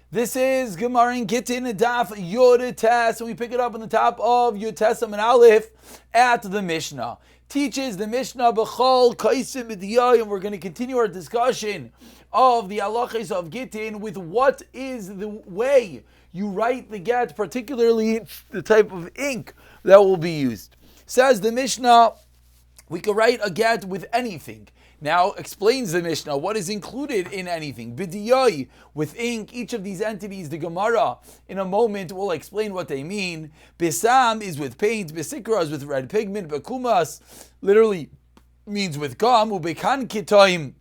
This is Gemara in Gittin, Daf Yomi, and we pick it up on the top of Yotes and Aleph at the Mishnah. Teaches the Mishnah B'chol Kaisim B'diyah, and we're going to continue our discussion of the halachas of Gittin with what is the way you write the get, particularly the type of ink that will be used. Says the Mishnah, we can write a get with anything. Now explains the Mishnah what is included in anything. B'diyai, with ink, each of these entities, the Gemara in a moment will explain what they mean. Bisam is with paint, Bisikra is with red pigment, Bekumas literally means with gum, Ubekan kitoim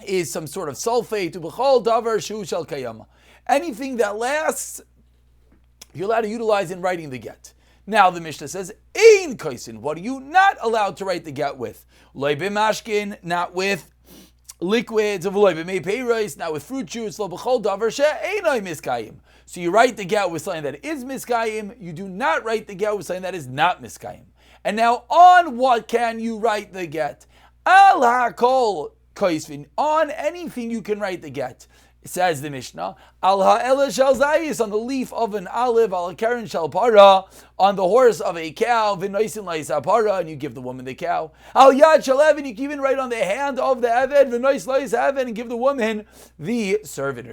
is some sort of sulfate, Ubechol davar shu shel kayama. Anything that lasts, you're allowed to utilize in writing the get. Now the Mishnah says, Ein kaisin, what are you not allowed to write the get with? Loi b'mashkin, not with liquids, of loi b'mei not with fruit juice, lo b'chol davar she'einoi miskayim. So you write the get with something that is miskayim, you do not write the get with something that is not miskayim. And now on what can you write the get? Al ha'kol kaisvin, on anything you can write the get. It says the Mishnah, Al ha'ela shel zayis, on the leaf of an olive, al karen shel para, on the horse of a cow, v'noisin la'isa para, and you give the woman the cow. Al yad shel even, you can even write on the hand of the eved, v'nois la'isa even, and give the woman the servant.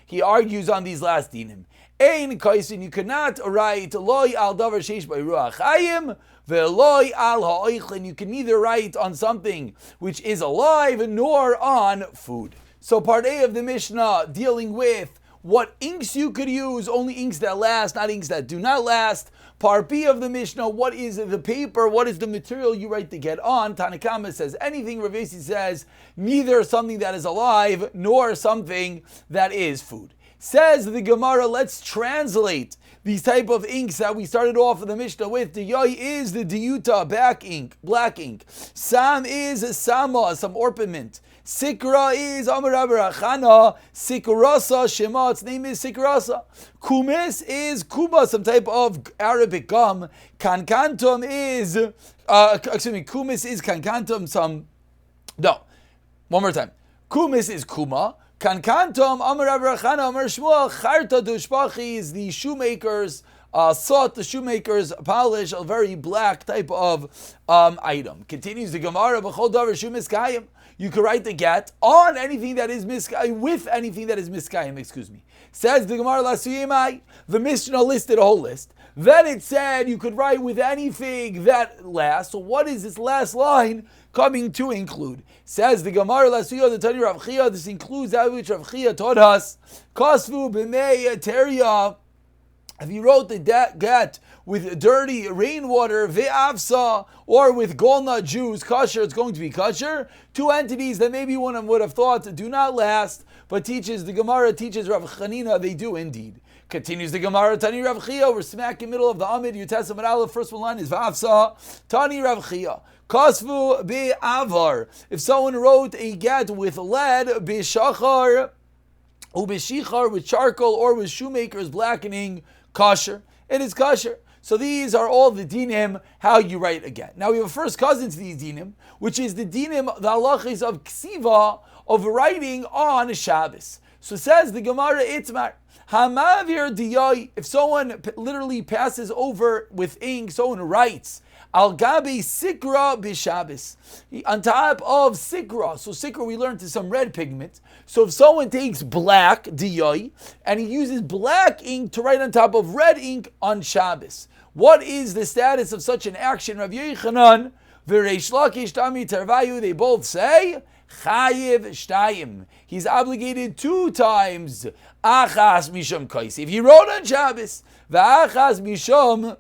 He argues on these last dinim. Ein kaisin, you cannot write loy al davar sheish by ruach hayim, ve'loy al ha'oichlin, you can neither write on something which is alive nor on food. So part A of the Mishnah dealing with what inks you could use, only inks that last, not inks that do not last. Part B of the Mishnah, what is the paper, what is the material you write the get on? Tanakama says anything, Rav Yossi says neither something that is alive nor something that is food. Says the Gemara, let's translate these type of inks that we started off of the Mishnah with. Diyai is the diyuta, black ink. Sam is sama, some orpiment. Sikra is Amar Abarachana, Sikrasa Shema, its name is Sikrasa. Kumis is Kuma, some type of Arabic gum. Kankantum is, Kumis is Kankantum, one more time. Kumis is Kuma. Kankantum, Amar Abarachana, Amar Shmuel, Charta Dushpachi is the shoemaker's sought the shoemaker's polish, a very black type of item. Continues the Gemara, B'chol davar shu miskayim. You can write the get on anything that is miskayim, with anything that is miskayim, Says the Gemara, Lasuyimai, the Mishnah listed a whole list. Then it said you could write with anything that lasts. So what is this last line coming to include? Says the Gemara, Lasuyo, the Tani Rav Chia, this includes that which Rav Chia taught us. Kosvu b'mei teria. If you wrote the get with dirty rainwater, ve'avsa, or with golna juice, kosher, it's going to be kosher. Two entities that maybe one would have thought do not last, but the Gemara teaches Rav Chanina, they do indeed. Continues the Gemara, Tani Rav Chia, we're smack in the middle of the Amid, Yotes and Aleph, first one line is v'avsa, Tani Rav Chia. Kosvu be'avar, if someone wrote a get with lead, be'shachar, ubeshichar, with charcoal, or with shoemaker's blackening, kosher, it is kosher. So these are all the dinim, how you write a get. Now we have a first cousin to these dinim, which is the dinim, the halachas of ksiva, of writing on Shabbos. So says the Gemara Itmar, Hamavir diyai, if someone literally passes over with ink, someone writes, Al gabi sikra b'Shabbos, on top of sikra. So sikra we learned is some red pigment. So if someone takes black diyai and he uses black ink to write on top of red ink on Shabbos, what is the status of such an action? Rav Yochanan v'Reish Lakish Tami Tarvayu, they both say chayiv shtayim. He's obligated 2 times. Achas misham kaisi. If he wrote on Shabbos, v'achas misham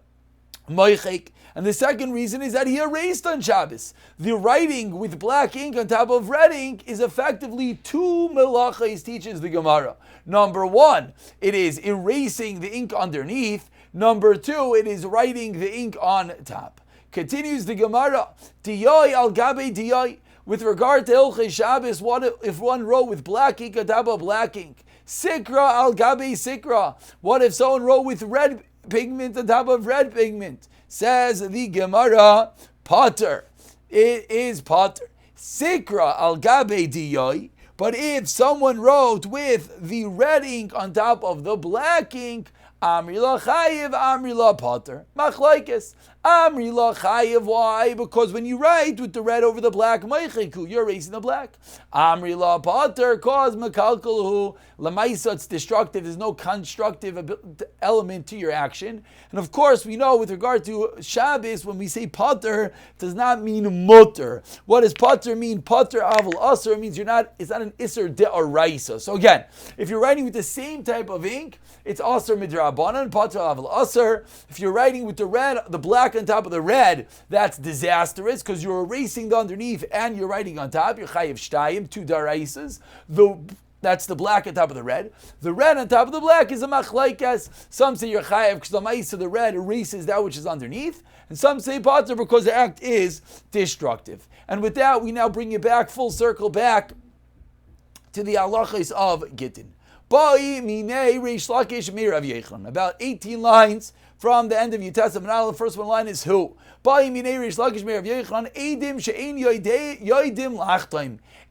moichek. And the second reason is that he erased on Shabbos. The writing with black ink on top of red ink is effectively 2 melachas, teaches the Gemara. Number 1, it is erasing the ink underneath. Number 2, it is writing the ink on top. Continues the Gemara, diyai al gabe diyai. With regard to Hilchei Shabbos, what if one wrote with black ink on top of black ink? Sikra al gabe sikra. What if someone wrote with red pigment on top of red pigment? Says the Gemara, Potter. It is Potter. Sikra al gabe diyai. But if someone wrote with the red ink on top of the black ink, Amri la chayiv, Amri la pater. Machlaikis. Amri la chayiv. Why? Because when you write with the red over the black, meichiku, you're erasing the black. Amri la pater, cause mekalkalhu. Lamaisa, it's destructive. There's no constructive element to your action. And of course, we know with regard to Shabbos, when we say pater, it does not mean mutter. What does pater mean? Pater avul aser means it's not an iser de'araisa. So again, if you're writing with the same type of ink, it's aser midrabanan, pater avul aser. If you're writing with the black on top of the red, that's disastrous because you're erasing the underneath and you're writing on top. You're chayiv shtayim, 2 daraisas. That's the black on top of the red. The red on top of the black is a machlaikas. Some say you're chayav because the ma'is of the red erases that which is underneath. And some say pater because the act is destructive. And with that, we now bring you back, full circle back to the halachos of Gittin. About 18 lines from the end of Yutesam and the first one line is who?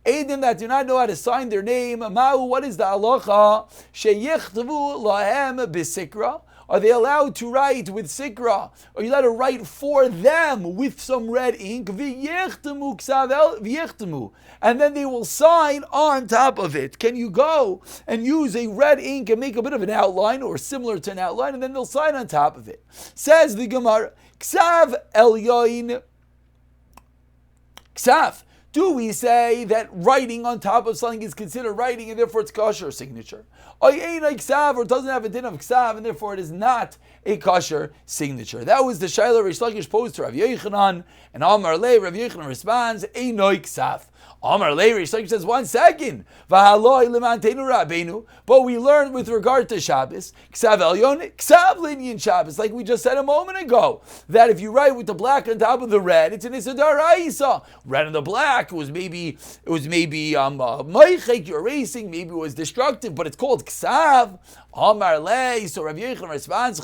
Edim that do not know how to sign their name. What is the halacha? Sheyichtavu lahem b'sikra. Are they allowed to write with sikra? Are you allowed to write for them with some red ink? And then they will sign on top of it. Can you go and use a red ink and make a bit of an outline or similar to an outline, and then they'll sign on top of it? Says the Gemara, Ksav elyoin. Ksav. Do we say that writing on top of something is considered writing and therefore it's kosher signature? Or it doesn't have a din of ksav and therefore it is not a kosher signature? That was the shayla Rish Lakish posed to Rav Yochanan, and Amar Le, Rav Yochanan responds, Einoi ksav. Amar Le, Rish Lakish says, 1 second. But we learned with regard to Shabbos, ksav elyon, ksav linyan Shabbos, like we just said a moment ago, that if you write with the black on top of the red, it's an issa d'oraisa. Red on the black, it was maybe meichek, you're erasing, maybe it was destructive, but it's called ksav. Amar Le, so Rav Yochanan responds,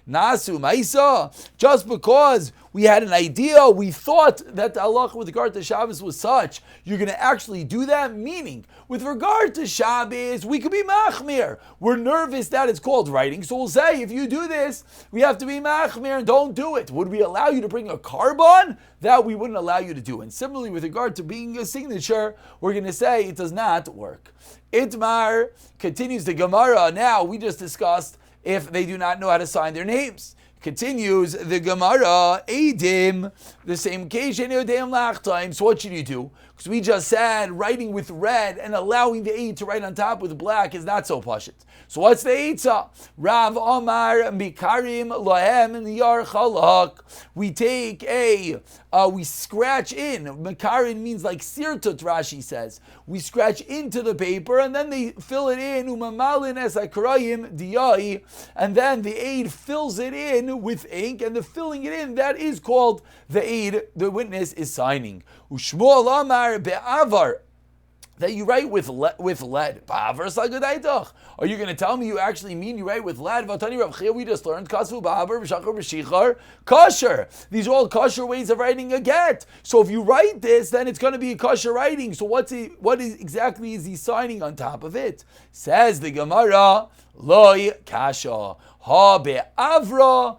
nasu maisa. Just because we had an idea, we thought that the halacha with regard to Shabbos was such, you're going to actually do that? Meaning, with regard to Shabbos, we could be machmir. We're nervous that it's called writing, so we'll say, if you do this, we have to be machmir and don't do it. Would we allow you to bring a carbon? That we wouldn't allow you to do. And similarly, with regard to being a signature, we're going to say it does not work. Itmar continues the Gemara. Now, we just discussed if they do not know how to sign their names. Continues the Gemara, Eidim, the same occasion, so what should you do? Because we just said writing with red and allowing the Eid to write on top with black is not so pashut. So what's the Eitzah? Rav Omar Mikarim Lahem in the Yar Chalak. We take we scratch in. Mikarim means like sirtut, Rashi says. We scratch into the paper and then they fill it in, umamalin es akrayim diyai, and then the aid fills it in with ink, and the filling it in, that is called the aid, the witness is signing. Ushmuel Amar be'avar, that you write with lead. Are you going to tell me you actually mean you write with lead? We just learned kosher. These are all kosher ways of writing a get. So if you write this, then it's going to be a kosher writing. So what exactly is he signing on top of it? Says the Gemara, loy kasha ha be'avra.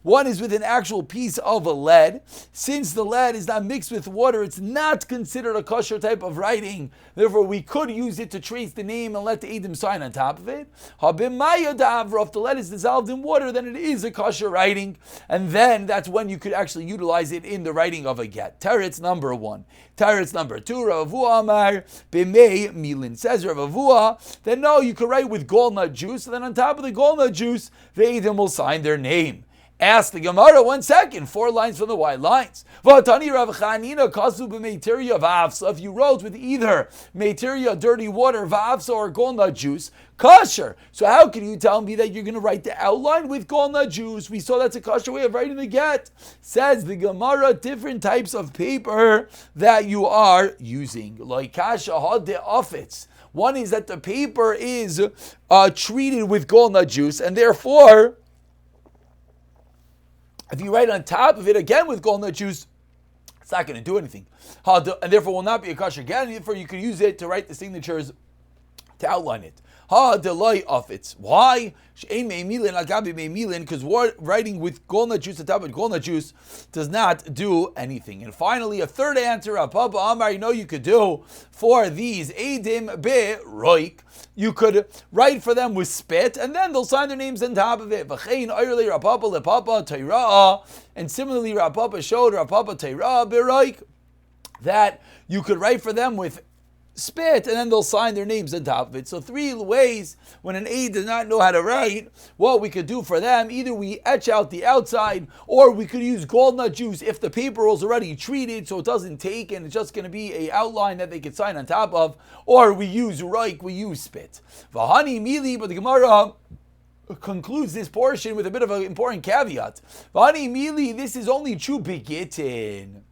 One is with an actual piece of a lead. Since the lead is not mixed with water, it's not considered a kosher type of writing. Therefore, we could use it to trace the name and let the Eidim sign on top of it. If the lead is dissolved in water, then it is a kosher writing. And then that's when you could actually utilize it in the writing of a get. Teretz number 1. Teretz number 2, Rav Avua Amar b'mei milin. Says Rav Avua that no, you could write with gallnut juice, and then on top of the gallnut juice, the Eidim will sign their name. Ask the Gemara, 1 second, 4 lines from the white lines. V'atani Rav Chanina kasu b'meiteria v'avsa. If you wrote with either meiteria, dirty water, v'avsa, or gallnut juice, kosher. So how can you tell me that you're going to write the outline with gallnut juice? We saw that's a kosher way of writing the get. Says the Gemara, different types of paper that you are using. Like kasha had the office. One is that the paper is treated with gallnut juice, and therefore, if you write on top of it again with gallnut juice, It's not going to do anything. And therefore will not be a kosher get, and therefore you could use it to write the signatures to outline it. Delay of it. Why? Because writing with golnut juice on top of golnut juice does not do anything. And finally, a third answer, Papa Amar, you could do for these Eidim be roik. You could write for them with spit, and then they'll sign their names on top of it. And similarly, Rapapa showed Rapapa Teira be roik that you could write for them with spit, and then they'll sign their names on top of it. So 3 ways when an aide does not know how to write, what we could do for them: either we etch out the outside, or we could use golnut juice if the paper was already treated so it doesn't take and it's just going to be a outline that they could sign on top of, or we use roik, we use spit. Vahani mili, but the Gemara concludes this portion with a bit of an important caveat. Vahani mili, this is only true begittin.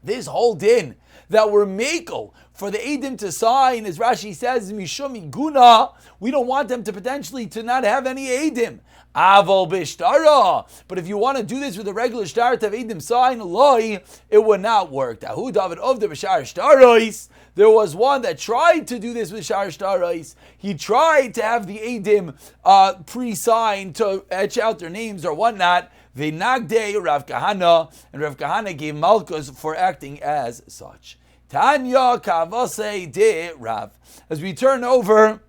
This whole din that we're makel for the Eidim to sign, as Rashi says, Mishum Guna, we don't want them to potentially to not have any Eidim. Aval Bishtara. But if you want to do this with a regular star to have Eidim sign, loi, it would not work. Tahu David of the Bishar Shtarais. There was one that tried to do this with Shar Shtarais. He tried to have the Eidim pre-signed to etch out their names or whatnot. V'nagdei Rav Kahana, and Rav Kahana gave Malkus for acting as such. Tanya Kavase de Rav. As we turn over,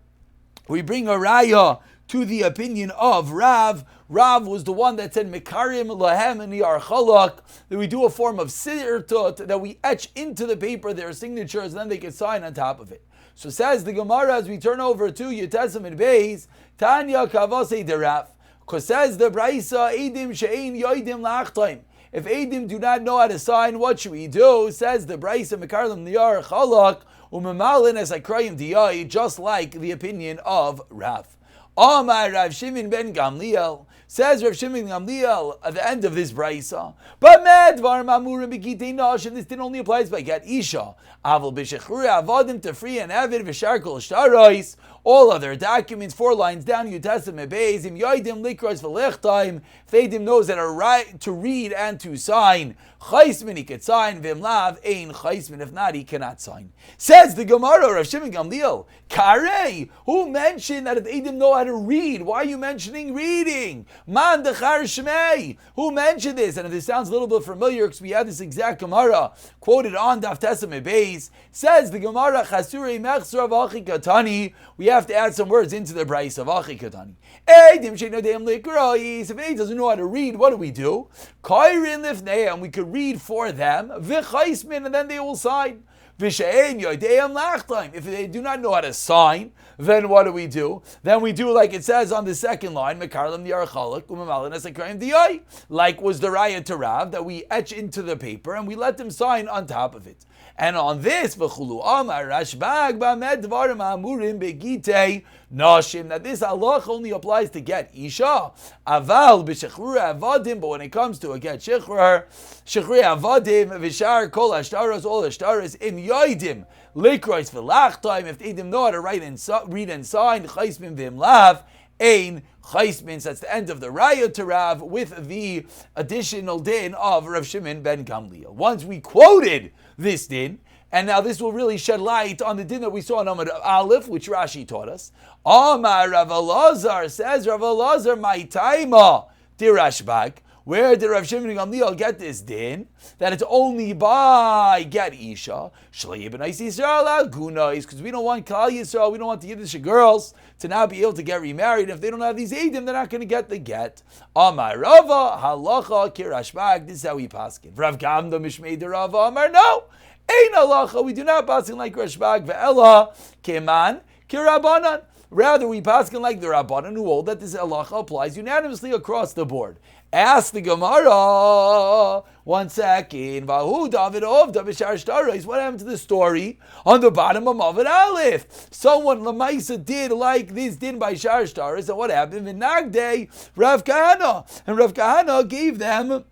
we bring a raya to the opinion of Rav. Rav was the one that said Mekarim Lahem and Yarchalak, that we do a form of sirtut, that we etch into the paper their signatures, and then they can sign on top of it. So says the Gemara as we turn over to Yitesim and Beis, Tanya Kavase de Rav. Because says the Braisa, Eidim she'ein yoidim la'achtaim. If Eidim do not know how to sign, what should we do? Says the Braisa, Mekarlim niyar chalak, u'memalin es akrayim diyai, just like the opinion of Rav. Amar Rav Shimon ben Gamliel, says Rav Shimon ben Gamliel at the end of this Braisa, but medvar mamurim begitei nosh, and this didn't only applies by get isha. Aval b'shechrui avodim to free and avid v'shar kol shtarais. All other documents, 4 lines down, Yutesem Beis, Im Yoidim Likros V'Lechtaim, if Eidim knows that are right to read and to sign, Chaismin he could sign, Vim Lav, Ein Chaismin, if not, he cannot sign. Says the Gemara, Rav Shimon Gamliel, Karei, who mentioned that if Eidim know how to read? Why are you mentioning reading? Man Dechar Shmei, who mentioned this? And if this sounds a little bit familiar, because we have this exact Gemara quoted on Daf Tesem Beis, says the Gemara, Chasurei Mechsra V'Achi Katani, we have to add some words into the Braisa of Achi Katani. If an Eid doesn't know how to read, what do we do? Kairin lifnei, and we could read for them, v'chaismin, and then they will sign. V'she'en yodeim lachtaim. If they do not know how to sign, then what do we do? Then we do like it says on the second line, mekarlam diarchalak u'memalin esakrayim diyai, like was the raya to Rav, that we etch into the paper and we let them sign on top of it. And on this, v'chulu amar rashbag ba'med dvarim amurim begitei nashim, that this halach only applies to get isha. Aval b'shechrur avadim, but when it comes to a get shechrur avadim v'shar kol ashtaros, all ashtaros im yoidim likrois v'lachtaim, if they know how to write and read and sign, chaismin v'im lav, ein chaismin. So that's the end of the raya to Rav with the additional din of Rav Shimon ben Gamliel. Once we quoted this din, and now this will really shed light on the din that we saw in Amud Aleph, which Rashi taught us. Amar Rav Elazar, says Rav Elazar, my taima dirashbag. Where did Rav Shimon ben Gamliel get this din? That it's only by get isha. Shlei b'nais Yisrael agunais, because we don't want Klal Yisrael, we don't want the Yiddish girls to now be able to get remarried. If they don't have these eidim, they're not going to get the get. Amar Rava halacha kirashbag. This is how we paskin. Rav Gamda mishmei de Rava. Amar no. Ein halacha. We do not paskin like Rashbag ve'ela keman kirabanan. Rather, we paskin like the Rabbanan who hold that this halacha applies unanimously across the board. Ask the Gemara. 1 second. Vahu David of Bishar Shtarais. What happened to the story on the bottom of Amud Aleph? Someone Lamaisa did like this did by Shar Shtarais, and what happened? V'nagdei Rav Kahana, and Rav Kahana gave them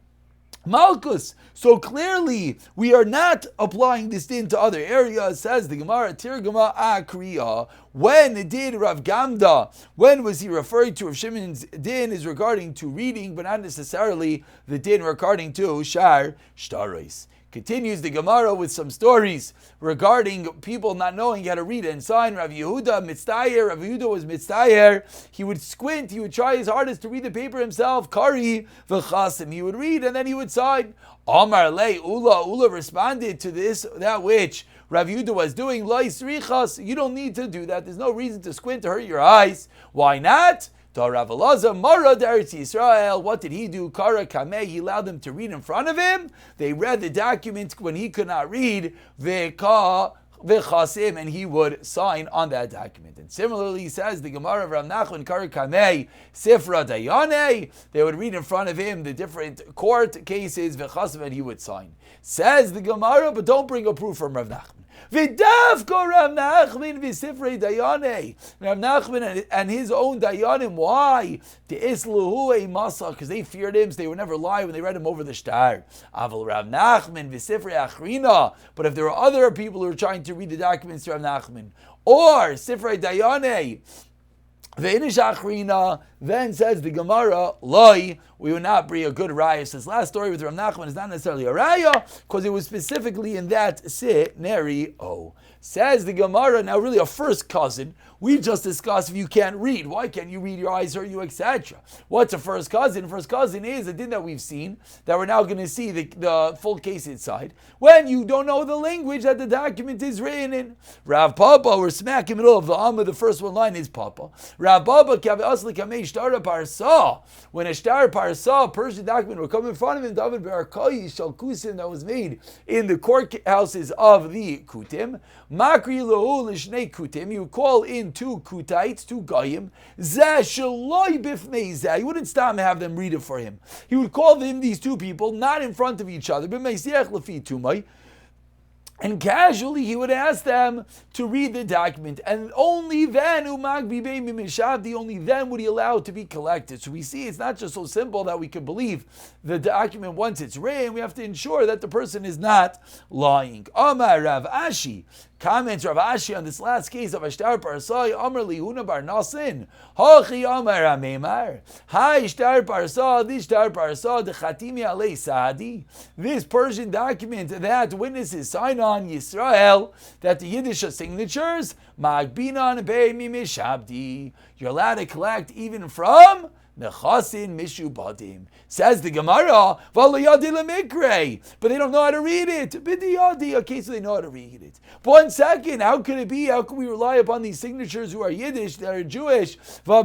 Malkus. So clearly, we are not applying this din to other areas. Says the Gemara, Tirgama Akriya. When did Rav Gamda, when was he referring to Rav Shimon's din is regarding to reading, but not necessarily the din regarding to Shar Shtarais. Continues the Gemara with some stories regarding people not knowing how to read and sign. Rav Yehuda mitztayer. Rav Yehuda was mitztayer. He would squint. He would try his hardest to read the paper himself. Kari v'chasim. He would read and then he would sign. Amar le Ula. Ula responded to that which Rav Yehuda was doing. Lo yisrichas. You don't need to do that. There's no reason to squint to hurt your eyes. Why not? Rav Elazar Mara D'Eretz Yisrael. What did he do? Kara Kameh. He allowed them to read in front of him. They read the document when he could not read. V'chasim, and he would sign on that document. And similarly, says the Gemara of Rav Nachman Kara Kameh Sifra Dayaneh. They would read in front of him the different court cases. V'chasim, and he would sign. Says the Gemara, but don't bring a proof from Rav Nachman. V'davko Rav Nachman v'sifrei dayanei. Rav Nachman and his own dayanim. Why? The isluhu a masa, because they feared him, so they would never lie when they read him over the shtar. Aval Rav Nachman v'sifrei achrina. But if there are other people who are trying to read the documents to Rav Nachman, or sifrei dayanei, then says the Gemara, Loi, we would not bring a good raya. So this last story with Rav Nachman is not necessarily a raya, because it was specifically in that scenario. Says the Gemara, now really a first cousin. We just discussed if you can't read. Why can't you read? Your eyes hurt you, etc. What's a first cousin? First cousin is a din that we've seen, that we're now going to see the full case inside. When you don't know the language that the document is written in. Rav Papa, we're smack in the middle of the Amma, the first one line is Papa. Rav Papa, when a shtar parsa, Persian document would come in front of him, David Barakai shal kusim, that was made in the courthouses of the Kutim. Makri lahu lishnei Kutim, you call in two Kutites, two Goyim. Zeh shaloi bifnei zeh. He wouldn't stop and have them read it for him. He would call them, these two people, not in front of each other, b'meisiach lefi tumai. And casually he would ask them to read the document, and only then only then would he allow it to be collected. So we see it's not just so simple that we can believe the document once it's written. We have to ensure that the person is not lying. Amar Rav Ashi. Comments Rav Ashi on this last case of Ashtar Parsai, Amar Lihuna Bar Nasin, Hachi Amar Amemar, Hi Shtar Parsa, this Shtar Parsa, the Chatimi Alei Saadi, this Persian document that witnesses sign on Yisrael, that the Yiddish signatures, Magbinan Be'mi Mishabdi, you're allowed to collect even from Nechasin Mishubadim. Says the Gemara, but they don't know how to read it. Okay, so they know how to read it. But 1 second, how could it be? How can we rely upon these signatures who are Yiddish, that are Jewish? We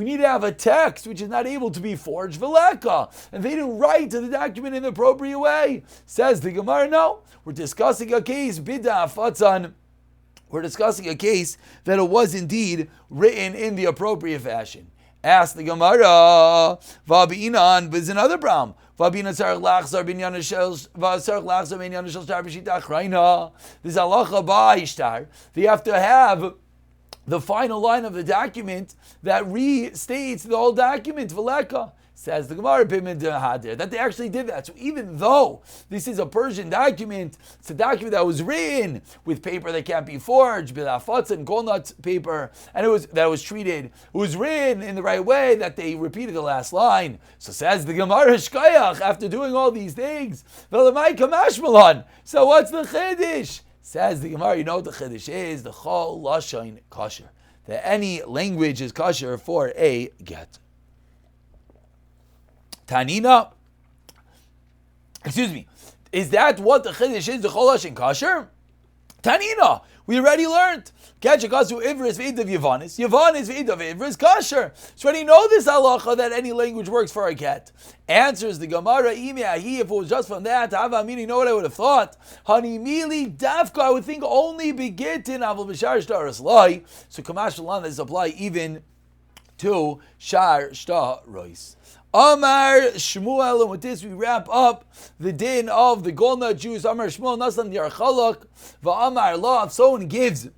need to have a text which is not able to be forged, and they didn't write the document in the appropriate way. Says the Gemara, no. We're discussing a case, Bida Fatzan. We're discussing a case that it was indeed written in the appropriate fashion. Ask the Gemara, Vabinan, but there's another problem. Vabinan sarach lachzar binyan shel sarach lachzar binyan shel shtar b'shita achrayna. There's halacha ba'ishtar. They have to have the final line of the document that restates the whole document. V'leka. Says the Gemara, that they actually did that. So even though this is a Persian document, it's a document that was written with paper that can't be forged, bilafatz and golnut paper, and it was treated, it was written in the right way, that they repeated the last line. So says the Gemara, Shkayach, after doing all these things, so what's the Chiddush? Says the Gemara, you know what the Chiddush is? The Chol Lashon Kasher. That any language is kosher for a get. Tanina, excuse me, is that what the Chiddush is, the Chol Lashon Kasher? Tanina, we already learned. Catch a kasu ivris v'id of Yavanis. Yavanis v'id of ivris kasher. So already know this halacha that any language works for a get. Answers the Gemara, if it was just from that, you know what I would have thought? Hanimili dafka, I would think only be Gittin, aval b'shar shtar aslai. So Kamash Shalom does apply even to shar shtar rois. Amar Shmuel, and with this we wrap up the din of the Golna Jews. Amar Shmuel Nasam Yarchalak, Va'amar La, if someone gives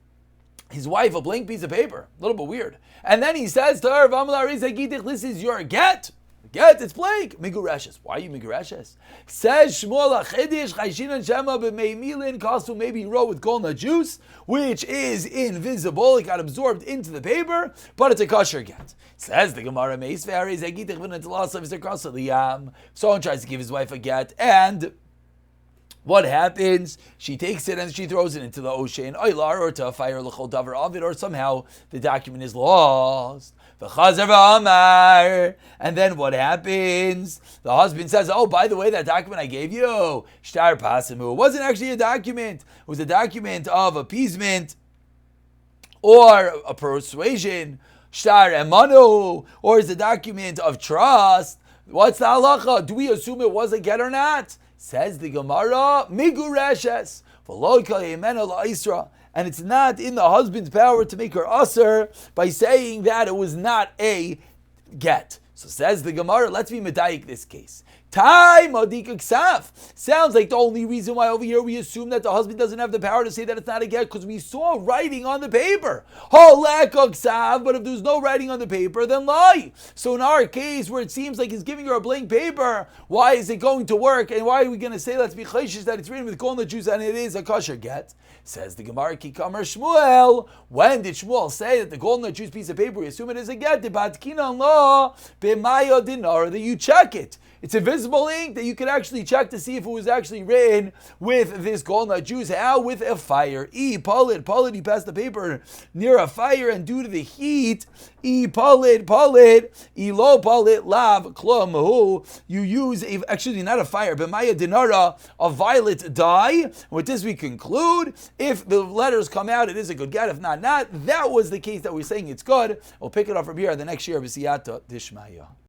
his wife a blank piece of paper, a little bit weird, and then he says to her, V'amar Rizagidich, this is your get. get, it's blank. Migureshes. Why are you migureshes? Says Shmuel Achidish Chayshinan Shema b'meimilin kasu, maybe he wrote with golna juice, which is invisible. It got absorbed into the paper, but it's a kosher get. Says the Gemara Meis Ve'ari Zegitich v'netilasav zerkasa liyam. Someone tries to give his wife a get, and what happens? She takes it and she throws it into the ocean, or to a fire, or somehow the document is lost. And then what happens? The husband says, oh, by the way, that document I gave you, shtar pasimu, it wasn't actually a document. It was a document of appeasement or a persuasion, shtar emanu, or is a document of trust. What's the halacha? Do we assume it was a get or not? Says the Gemara, migureshes, and it's not in the husband's power to make her usher by saying that it was not a get. So says the Gemara, let's be medayik this case. Time sounds like the only reason why over here we assume that the husband doesn't have the power to say that it's not a get, because we saw writing on the paper. But if there's no writing on the paper, then lie. So in our case, where it seems like he's giving her a blank paper, why is it going to work? And why are we going to say, let's be chayshish, that it's written with golden juice and it is a kosher get? Says the Gemara, Kikamer Shmuel. When did Shmuel say that the golden juice piece of paper, we assume it is a get? That you check it. It's a visible ink that you can actually check to see if it was actually written with this golden juice. How? With a fire. He passed the paper near a fire, and due to the heat, lo lav klum. You use actually not a fire, but maya dinara, a violet dye. With this we conclude, if the letters come out, it is a good get. If not. That was the case that we're saying it's good. We'll pick it up from here the next year. B'siyata dishmaya.